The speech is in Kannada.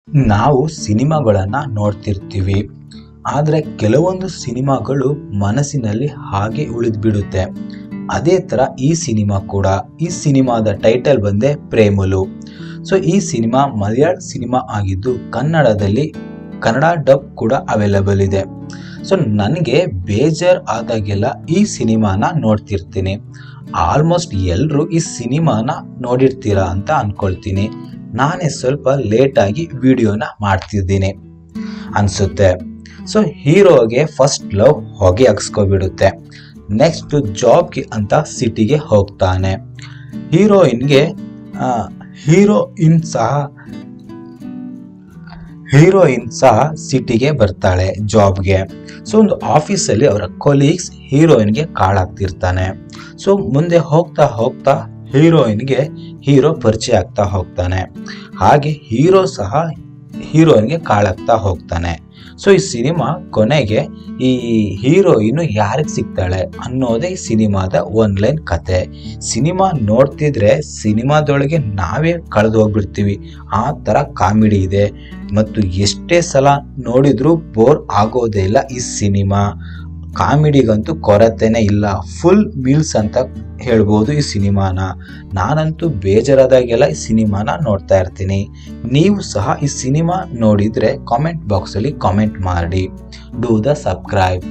ನಾವು ಸಿನಿಮಾಗಳನ್ನು ನೋಡ್ತಿರ್ತೀವಿ, ಆದರೆ ಕೆಲವೊಂದು ಸಿನಿಮಾಗಳು ಮನಸ್ಸಿನಲ್ಲಿ ಹಾಗೆ ಉಳಿದ್ಬಿಡುತ್ತೆ. ಅದೇ ಥರ ಈ ಸಿನಿಮಾ ಕೂಡ. ಈ ಸಿನಿಮಾದ ಟೈಟಲ್ ಬಂದೆ ಪ್ರೇಮಲು. ಸೊ ಈ ಸಿನಿಮಾ ಮಲಯಾಳ ಸಿನಿಮಾ ಆಗಿದ್ದು ಕನ್ನಡದಲ್ಲಿ ಕನ್ನಡ ಡಬ್ ಕೂಡ ಅವೈಲಬಲ್ ಇದೆ. ಸೊ ನನಗೆ ಬೇಜಾರು ಆದಾಗೆಲ್ಲ ಈ ಸಿನಿಮಾನ ನೋಡ್ತಿರ್ತೀನಿ. ಆಲ್ಮೋಸ್ಟ್ ಎಲ್ಲರೂ ಈ ಸಿನಿಮಾನ ನೋಡಿರ್ತೀರಾ ಅಂತ ಅಂದ್ಕೊಳ್ತೀನಿ. ನಾನೇ ಸ್ವಲ್ಪ ಲೇಟಾಗಿ ವಿಡಿಯೋನ ಮಾಡ್ತಿದ್ದೀನಿ ಅನಿಸುತ್ತೆ. ಸೊ ಹೀರೋಗೆ ಫಸ್ಟ್ ಲವ್ ಹೊಗೆ ಹಾಕ್ಸ್ಕೊಬಿಡುತ್ತೆ. ನೆಕ್ಸ್ಟ್ ಜಾಬ್ಗೆ ಅಂತ ಸಿಟಿಗೆ ಹೋಗ್ತಾನೆ. ಹೀರೋಯಿನ್ ಸಹ ಸಿಟಿಗೆ ಬರ್ತಾಳೆ ಜಾಬ್ಗೆ. ಸೊ ಒಂದು ಆಫೀಸಲ್ಲಿ ಅವರ ಕೊಲೀಗ್ಸ್ ಹೀರೋಯಿನ್ಗೆ ಕಾಳಾಗ್ತಿರ್ತಾನೆ. ಸೊ ಮುಂದೆ ಹೋಗ್ತಾ ಹೋಗ್ತಾ ಹೀರೋಯಿನ್ಗೆ ಹೀರೋ ಪರಿಚಯ ಆಗ್ತಾ ಹೋಗ್ತಾನೆ. ಹಾಗೆ ಹೀರೋ ಸಹ ಹೀರೋಯಿನ್ಗೆ ಕಾಳಾಗ್ತಾ ಹೋಗ್ತಾನೆ. ಸೊ ಈ ಸಿನಿಮಾ ಕೊನೆಗೆ ಈ ಹೀರೋಯಿನ್ ಯಾರಿಗೆ ಸಿಗ್ತಾಳೆ ಅನ್ನೋದೇ ಈ ಸಿನಿಮಾದ ಒನ್ಲೈನ್ ಕತೆ. ಸಿನಿಮಾ ನೋಡ್ತಿದ್ರೆ ಸಿನಿಮಾದೊಳಗೆ ನಾವೇ ಕಳೆದು ಹೋಗ್ಬಿಡ್ತೀವಿ, ಆ ಥರ ಕಾಮಿಡಿ ಇದೆ. ಮತ್ತು ಎಷ್ಟೇ ಸಲ ನೋಡಿದ್ರೂ ಬೋರ್ ಆಗೋದೇ ಇಲ್ಲ ಈ ಸಿನಿಮಾ. ಕಾಮಿಡಿಗಂತೂ ಕೊರತೆನೇ ಇಲ್ಲ. ಫುಲ್ ಮೀಲ್ಸ್ ಅಂತ ಹೇಳ್ಬೋದು ಈ ಸಿನಿಮಾನ. ನಾನಂತೂ ಬೇಜಾರಾದಾಗೆಲ್ಲ ಈ ಸಿನಿಮಾನ ನೋಡ್ತಾ ಇರ್ತೀನಿ. ನೀವು ಸಹ ಈ ಸಿನಿಮಾ ನೋಡಿದರೆ ಕಾಮೆಂಟ್ ಬಾಕ್ಸಲ್ಲಿ ಕಾಮೆಂಟ್ ಮಾಡಿ. Do the subscribe.